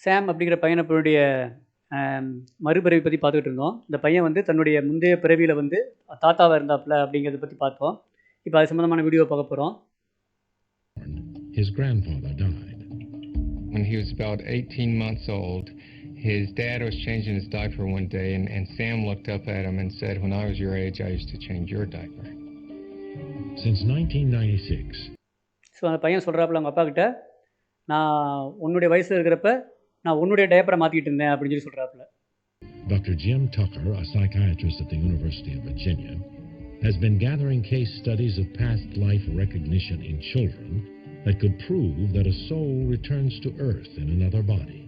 சாம் அப்படிங்கிற பையனுடைய அம் மறுபிறவி பத்தி பார்த்துக்கிட்டு இருந்தோம். இந்த பையன் வந்து தன்னுடைய முந்தைய பிறவியில வந்து தாத்தாவா இருந்தாப்ல அப்படிங்கிறத பத்தி பார்த்தோம். இப்ப அது சம்மந்தமான வீடியோ பார்க்க போறோம். His grandfather died. When he was about 18 months old, his dad was changing his diaper one day, and Sam looked up at him and said, "When I was your age, I used to change your diaper." Since 1996, so அந்த பையன் சொல்றாப்புல அவங்க அப்பாகிட்ட, "நான் உன்னுடைய வயசுல இருக்கிறப்ப, நான் உன்னுடைய டயப்பர மாத்திக்கிட்டு இருந்தேன்" அப்படின்னு சொல்லி சொல்றாப்புல. Dr. Jim Tucker, a psychiatrist at the University of Virginia, has been gathering case studies of past life recognition in children that could prove that a soul returns to Earth in another body.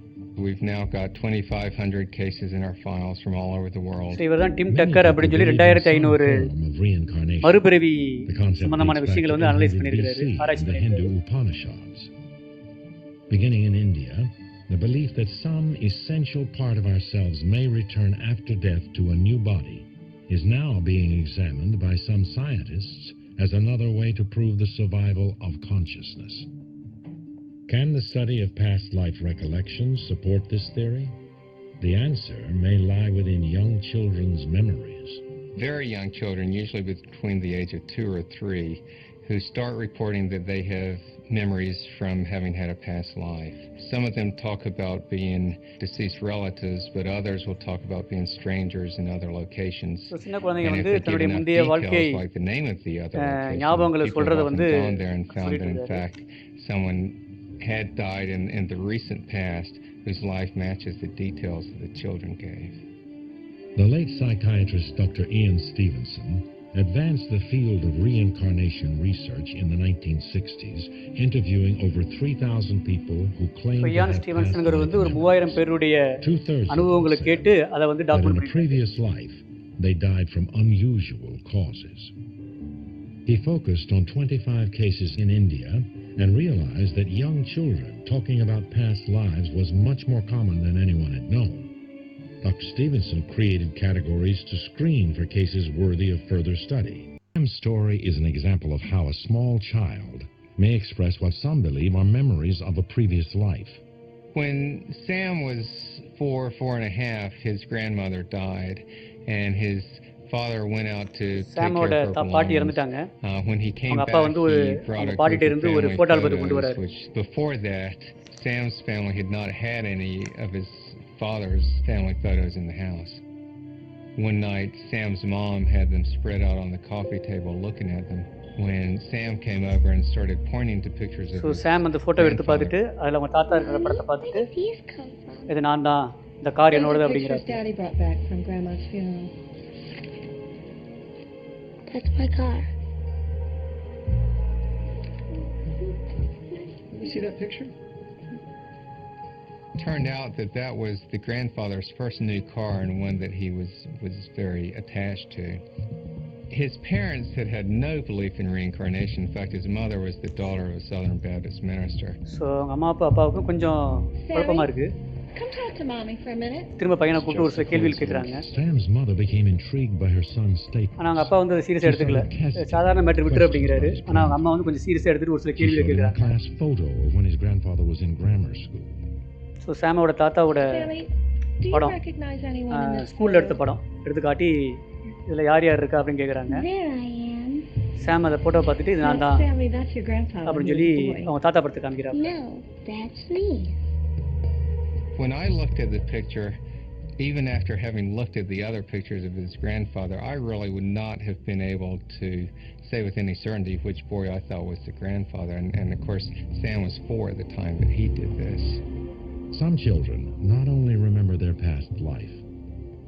We've now got 2,500 cases in our files from all over the world. So இவர் தான் dim டக்கர் அப்படின்னு சொல்லி 2500 மறுபிறவி சம்பந்தமான விஷயங்களை வந்து analyse பண்ணியிருக்கிறாரு, ஆராய்ச்சி பண்ணியிருக்காரு. Hindu Upanishads. Beginning in India, the belief that some essential part of ourselves may return after death to a new body is now being examined by some scientists as another way to prove the survival of consciousness. Can the study of past life recollections support this theory? The answer may lie within young children's memories. Very young children, usually between the age of 2 or 3, who start reporting that they have memories from having had a past life. Some of them talk about being deceased relatives, but others will talk about being strangers in other locations. சின்ன குழந்தைங்க And if வந்து they give தன்னுடைய enough முந்தைய வாழ்க்கை details, like the name of the other location, ஞாபகங்களை people சொல்றத have வந்து often gone there and found that in சொல்லிட்டு fact someone had died in the recent past whose life matches the details that the children gave. The late psychiatrist Dr. Ian Stevenson advanced the field of reincarnation research in the 1960s, interviewing over 3,000 people who claimed Ian ஸ்டீவன்சன்ங்கிறது வந்து ஒரு 3000 பேருடைய அனுபவங்களை கேட்டு அதை வந்து that in document a previous life they died from unusual causes. He focused on 25 cases in India and realized that young children talking about past lives was much more common than anyone had known. Dr. Stevenson created categories to screen for cases worthy of further study. Sam's story is an example of how a small child may express what some believe are memories of a previous life. When Sam was 4 and a half, his grandmother died, and his father went out to take care சாமோட of her பாட்டி belongings. இறந்துட்டாங்க. When he came அவங்க back, அப்பா வந்து ஒரு he brought அவங்க a பாட்டிட்ட group of இருந்து ஒரு family photo ஆல்பத்தை கொண்டு photos, வராரு. which before that, Sam's family had not had any of his father's family photos in the house. One night, Sam's mom had them spread out on the coffee table looking at them. When Sam came over and started pointing to pictures of so his சாம் அந்த photo எடுத்து பார்த்துட்டு அதில் அவங்க தாத்தா இருக்கிற படத்தை பார்த்துட்டு இது நான் தான், இந்த கார் என்னோடது அப்படிங்கிறாரு. Daddy brought back from Grandma's funeral. That's my car. You see that picture? Turned out that was the grandfather's first new car, and one that he was very attached to. His parents had no belief in reincarnation. In fact, his mother was the daughter of a Southern Baptist minister. So அவங்க அம்மா அப்பாவுக்கும் கொஞ்சம் குழப்பமாக இருக்குது. Come talk to Mommy for a minute. திரும்ப பையனை கூப்பிட்டு ஒரு சில கேள்விகள் கேட்குறாங்க. Sam's mother became intrigued by her son's statement. ஆனால் அவங்க அப்பா வந்து அதை சீரியஸாக எடுத்துக்கல, சாதாரண மேட்டர் விட்டுரு அப்படிங்கிறாரு. ஆனால் அவங்க அம்மா வந்து கொஞ்சம் சீரியஸாக எடுத்துட்டு ஒரு சில கேள்விகள் கேட்குறாங்க. Class photo of when his grandfather was in grammar school. So சாமோட தாத்தாவோட Sammy, do you படம் recognize anyone in this ஸ்கூலில் எடுத்த படம் எடுத்து காட்டி இதில் யார் யார் இருக்கா அப்படின்னு கேட்குறாங்க. There I am. சாம் அதை ஃபோட்டோ பார்த்துட்டு இது நான் தான் Sammy, that's your grandfather. அப்படின்னு சொல்லி அவங்க தாத்தா படத்தை காமிக்கிறாங்க. No, that's me. When I looked at the picture, even after having looked at the other pictures of his grandfather, I really would not have been able to say with any certainty which boy I thought was the grandfather. And of course, Sam was 4 at the time that he did this. Some children not only remember their past life,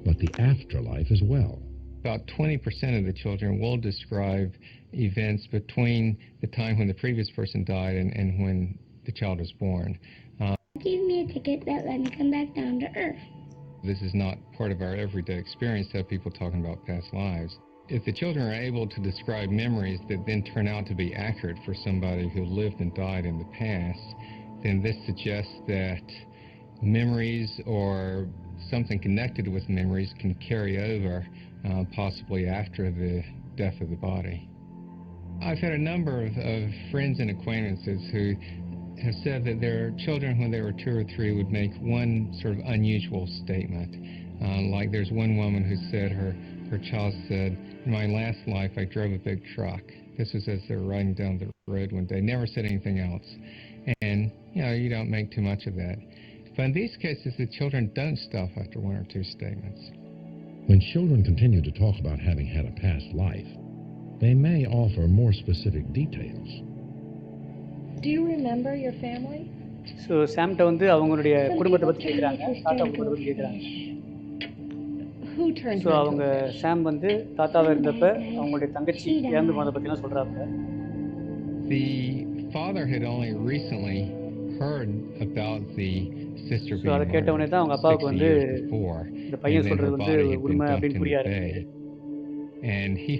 but the afterlife as well. About 20% of the children will describe events between the time when the previous person died and when the child was born. Gave me a ticket that let me come back down to Earth. This is not part of our everyday experience to have people talking about past lives. If the children are able to describe memories that then turn out to be accurate for somebody who lived and died in the past, then this suggests that memories or something connected with memories can carry over possibly after the death of the body. I've had a number of friends and acquaintances who have said that their children, when they were 2 or 3, would make one sort of unusual statement. Like there's one woman who said her child said, "In my last life, I drove a big truck." This was as they were riding down the road one day. Never said anything else. And, you don't make too much of that. But in these cases, the children don't stop after 1 or 2 statements. When children continue to talk about having had a past life, they may offer more specific details. Do you remember your family? So சாம்கிட்ட வந்து அவங்களுடைய குடும்பத்தை பற்றி கேட்குறாங்க, தாத்தா குடும்பத்தை பற்றி கேட்குறாங்க. Who turned ஸோ red அவங்க சாம் வந்து தாத்தாவாக இருந்தப்ப அவங்களுடைய தங்கச்சி இறந்து போனதை பற்றிலாம் சொல்கிறாங்க. The father had only recently heard about the sister so being அதை கேட்டவொடனே murdered தான் அவங்க அப்பாவுக்கு 60 வந்து years before, இந்த பையன் and then சொல்கிறது her வந்து body had been உண்மை dumped அப்படின்னு in புரிய the ஆரம்பிக்குது. bay. And he